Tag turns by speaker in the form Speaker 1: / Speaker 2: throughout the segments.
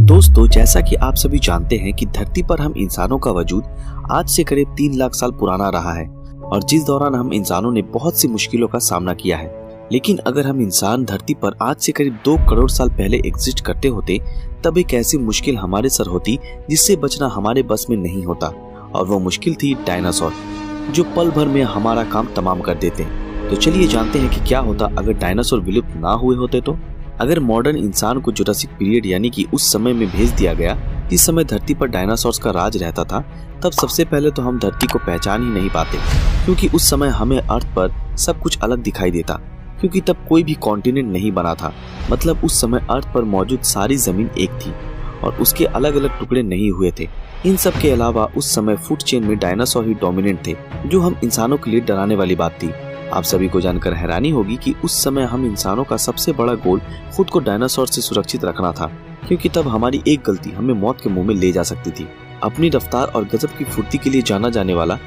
Speaker 1: दोस्तों, जैसा कि आप सभी जानते हैं कि धरती पर हम इंसानों का वजूद आज से करीब 3 लाख साल पुराना रहा है और जिस दौरान हम इंसानों ने बहुत सी मुश्किलों का सामना किया है। लेकिन अगर हम इंसान धरती पर आज से करीब 2 करोड़ साल पहले एग्जिस्ट करते होते तब एक ऐसी मुश्किल हमारे सर होती जिससे बचना हमारे बस में नहीं होता, और वो मुश्किल थी डायनासोर, जो पल भर में हमारा काम तमाम कर देते। तो चलिए जानते हैं कि क्या होता अगर डायनासोर विलुप्त ना हुए होते। तो अगर मॉडर्न इंसान को जुरासिक पीरियड यानी कि उस समय में भेज दिया गया जिस समय धरती पर डायनासोर्स का राज रहता था, तब सबसे पहले तो हम धरती को पहचान ही नहीं पाते, क्योंकि उस समय हमें अर्थ पर सब कुछ अलग दिखाई देता, क्योंकि तब कोई भी कॉन्टिनेंट नहीं बना था। मतलब उस समय अर्थ पर मौजूद सारी जमीन एक थी और उसके अलग अलग टुकड़े नहीं हुए थे। इन सब के अलावा उस समय फूड चेन में डायनासोर ही डोमिनेंट थे, जो हम इंसानों के लिए डराने वाली बात थी। आप सभी को जानकर हैरानी होगी कि उस समय हम इंसानों का सबसे बड़ा गोल खुद को डायनासोर से सुरक्षित रखना था, क्योंकि तब हमारी एक गलती हमें मौत के मुंह में ले जा सकती थी। अपनी रफ्तार और गजब की फुर्ती के लिए जाना जाने वाला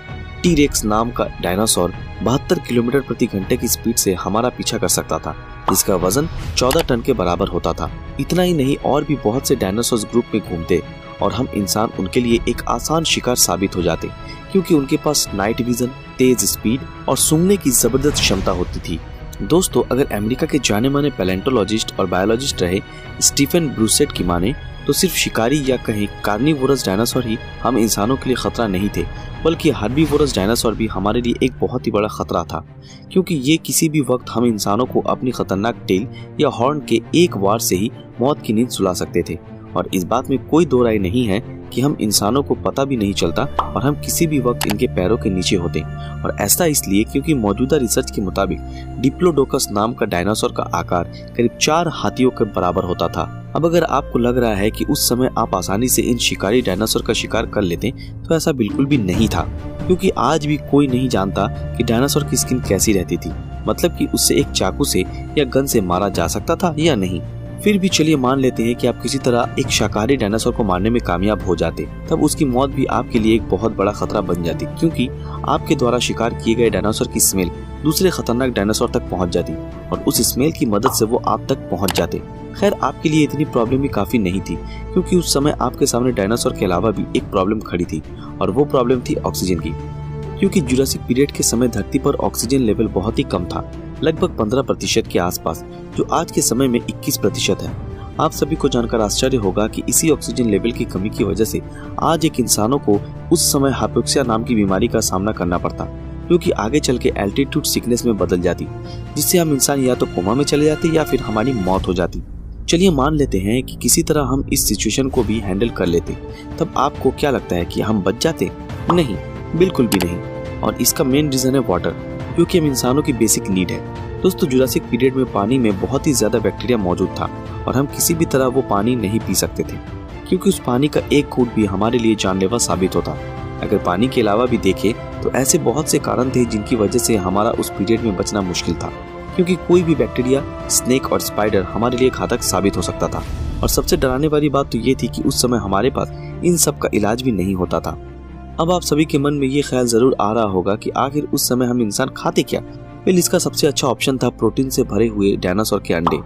Speaker 1: टी-रेक्स नाम का डायनासोर 72 किलोमीटर प्रति घंटे की स्पीड से हमारा पीछा कर सकता था, जिसका वजन 14 टन के बराबर होता था। इतना ही नहीं, और भी बहुत से डायनासोर ग्रुप में घूमते और हम इंसान उनके लिए एक आसान शिकार साबित हो जाते, क्योंकि उनके पास नाइट विजन, तेज स्पीड और सूंघने की जबरदस्त क्षमता होती थी। दोस्तों, अगर अमेरिका के जाने माने पैलेंटोलॉजिस्ट और बायोलॉजिस्ट रहे स्टीफन ब्रूसेट की माने तो सिर्फ शिकारी या कहीं कार्निवोरस डायनासोर ही हम इंसानों के लिए खतरा नहीं थे, बल्कि हर्बीवोरस डायनासोर भी हमारे लिए एक बहुत ही बड़ा खतरा था, क्योंकि ये किसी भी वक्त हम इंसानों को अपनी खतरनाक टेल या हॉर्न के एक वार से ही मौत की नींद सुला सकते थे। और इस बात में कोई दो राय नहीं है कि हम इंसानों को पता भी नहीं चलता और हम किसी भी वक्त इनके पैरों के नीचे होते। और ऐसा इसलिए क्योंकि मौजूदा रिसर्च के मुताबिक डिप्लोडोकस नाम का डायनासोर का आकार करीब 4 हाथियों के बराबर होता था। अब अगर आपको लग रहा है कि उस समय आप आसानी से इन शिकारी डायनासोर का शिकार कर लेते, तो ऐसा बिल्कुल भी नहीं था, क्योंकि आज भी कोई नहीं जानता कि डायनासोर की स्किन कैसी रहती थी, मतलब कि उससे एक चाकू से या गन से मारा जा सकता था या नहीं। फिर भी चलिए मान लेते हैं कि आप किसी तरह एक शाकाहारी डायनासोर को मारने में कामयाब हो जाते, तब उसकी मौत भी आपके लिए एक बहुत बड़ा खतरा बन जाती, क्योंकि आपके द्वारा शिकार किए गए डायनासोर की स्मेल दूसरे खतरनाक डायनासोर तक पहुंच जाती और उस स्मेल की मदद से वो आप तक पहुंच जाते। खैर, आपके लिए इतनी प्रॉब्लम भी काफी नहीं थी, क्योंकि उस समय आपके सामने डायनासोर के अलावा भी एक प्रॉब्लम खड़ी थी, और वो प्रॉब्लम थी ऑक्सीजन की, क्योंकि जुरासिक पीरियड के समय धरती पर ऑक्सीजन लेवल बहुत ही कम था, लगभग 15% के आसपास, जो आज के समय में 21% है। आप सभी को जानकर आश्चर्य होगा कि इसी ऑक्सीजन लेवल की कमी की वजह से आज एक इंसानों को उस समय हाइपोक्सिया नाम की बीमारी का सामना करना पड़ता, क्योंकि आगे चल के एल्टीट्यूड सिकनेस में बदल जाती, जिससे हम इंसान या तो कोमा में चले जाते या फिर हमारी मौत हो जाती। चलिए मान लेते हैं कि किसी तरह हम इस सिचुएशन को भी हैंडल कर लेते, तब आपको क्या लगता है कि हम बच जाते? नहीं, बिल्कुल भी नहीं। और इसका मेन रीजन है वाटर, क्योंकि हम इंसानों की बेसिक नीड है। दोस्तों, जुरासिक पीरियड में पानी में बहुत ही ज्यादा बैक्टीरिया मौजूद था और हम किसी भी तरह वो पानी नहीं पी सकते थे, क्योंकि उस पानी का एक घूंट भी हमारे लिए जानलेवा साबित होता। अगर पानी के अलावा भी देखें तो ऐसे बहुत से कारण थे जिनकी वजह से हमारा उस पीरियड में बचना मुश्किल था, क्योंकि कोई भी बैक्टीरिया, स्नेक और स्पाइडर हमारे लिए घातक साबित हो सकता था। और सबसे डराने वाली बात तो ये थी कि उस समय हमारे पास इन सब का इलाज भी नहीं होता था। अब आप सभी के मन में ये ख्याल जरूर आ रहा होगा कि आखिर उस समय हम इंसान खाते क्या? इसका सबसे अच्छा ऑप्शन था प्रोटीन से भरे हुए डायनासोर के अंडे,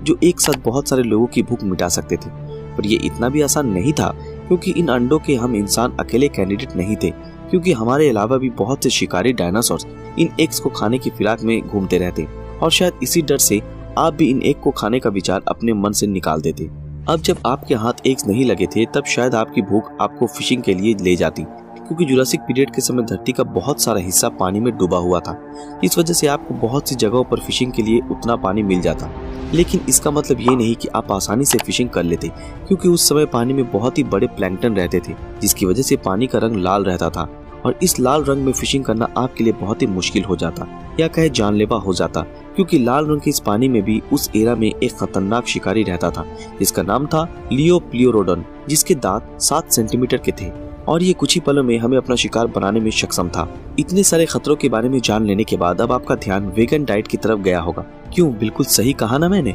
Speaker 1: जो एक साथ बहुत सारे लोगों की भूख मिटा सकते थे। पर ये इतना भी आसान नहीं था, क्योंकि इन अंडों के हम इंसान अकेले कैंडिडेट नहीं थे, क्योंकि हमारे अलावा भी बहुत से शिकारी डायनासोर इन एग्स को खाने की फिराक में घूमते रहते, और शायद इसी डर से आप भी इन एग को खाने का विचार अपने मन से निकाल देते। अब जब आपके हाथ एग्स नहीं लगे थे, तब शायद आपकी भूख आपको फिशिंग के लिए ले जाती, क्योंकि जुरासिक पीरियड के समय धरती का बहुत सारा हिस्सा पानी में डूबा हुआ था। इस वजह से आपको बहुत सी जगहों पर फिशिंग के लिए उतना पानी मिल जाता। लेकिन इसका मतलब ये नहीं कि आप आसानी से फिशिंग कर लेते, क्योंकि उस समय पानी में बहुत ही बड़े प्लैंकटन रहते थे, जिसकी वजह से पानी का रंग लाल रहता था, और इस लाल रंग में फिशिंग करना आपके लिए बहुत ही मुश्किल हो जाता, या कहे जानलेवा हो जाता, क्योंकि लाल रंग के इस पानी में भी उस एरा में एक खतरनाक शिकारी रहता था, जिसका नाम था लियोप्लियोरोडन, जिसके दांत 7 सेंटीमीटर के थे, और ये कुछ ही पलों में हमें अपना शिकार बनाने में सक्षम था। इतने सारे खतरों के बारे में जान लेने के बाद अब आपका ध्यान वेगन डाइट की तरफ गया होगा। क्यों, बिल्कुल सही कहा ना मैंने?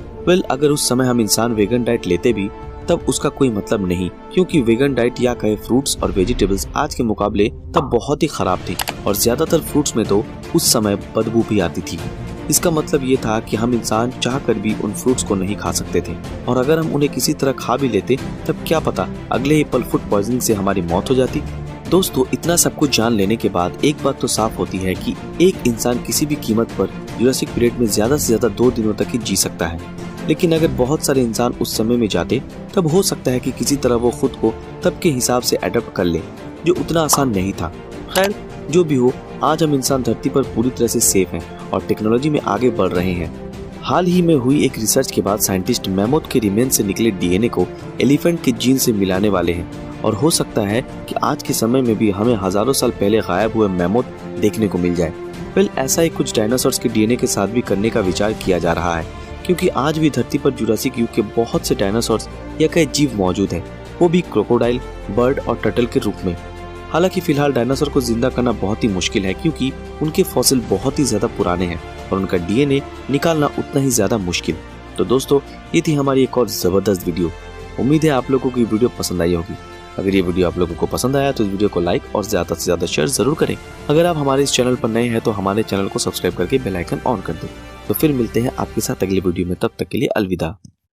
Speaker 1: अगर उस समय हम इंसान वेगन डाइट लेते भी, तब उसका कोई मतलब नहीं, क्योंकि वेगन डाइट या कहे फ्रूट्स और वेजिटेबल्स आज के मुकाबले तब बहुत ही खराब थी, और ज्यादातर फ्रूट्स में तो उस समय बदबू भी आती थी। इसका मतलब ये था कि हम इंसान चाह कर भी उन फ्रूट्स को नहीं खा सकते थे, और अगर हम उन्हें किसी तरह खा भी लेते तब क्या पता अगले ही पल फूड पॉइजनिंग से हमारी मौत हो जाती। दोस्तों, इतना सब कुछ जान लेने के बाद एक बात तो साफ होती है कि एक इंसान किसी भी कीमत पर जुरासिक पीरियड में ज्यादा से ज्यादा 2 दिनों तक ही जी सकता है। लेकिन अगर बहुत सारे इंसान उस समय में जाते तब हो सकता है कि किसी तरह वो खुद को तब के हिसाब से अडॉप्ट कर ले, जो उतना आसान नहीं था। खैर, जो भी हो, आज हम इंसान धरती पर पूरी तरह से सेफ हैं और टेक्नोलॉजी में आगे बढ़ रहे हैं। हाल ही में हुई एक रिसर्च के बाद साइंटिस्ट मैमोथ के रिमेन से निकले डीएनए को एलिफेंट के जीन से मिलाने वाले हैं, और हो सकता है कि आज के समय में भी हमें हजारों साल पहले गायब हुए मैमोथ देखने को मिल जाए। ऐसा ही कुछ डायनासोर्स के डीएनए के साथ भी करने का विचार किया जा रहा है, क्योंकि आज भी धरती पर जुरासिक युग के बहुत से डायनासोर्स या कई जीव मौजूद हैं, वो भी क्रोकोडाइल, बर्ड और टर्टल के रूप में। हालांकि फिलहाल डायनासोर को जिंदा करना बहुत ही मुश्किल है, क्योंकि उनके फॉसिल बहुत ही ज्यादा पुराने हैं और उनका डीएनए निकालना उतना ही ज्यादा मुश्किल। तो दोस्तों, ये थी हमारी एक और जबरदस्त वीडियो। उम्मीद है आप लोगों को ये वीडियो पसंद आई होगी। अगर ये वीडियो आप लोगों को पसंद आया तो इस वीडियो को लाइक और ज्यादा से ज्यादा शेयर जरूर करें। अगर आप हमारे इस चैनल पर नए हैं तो हमारे चैनल को सब्सक्राइब करके बेल आइकन ऑन कर दें। तो फिर मिलते हैं आपके साथ अगली वीडियो में, तब तक के लिए अलविदा।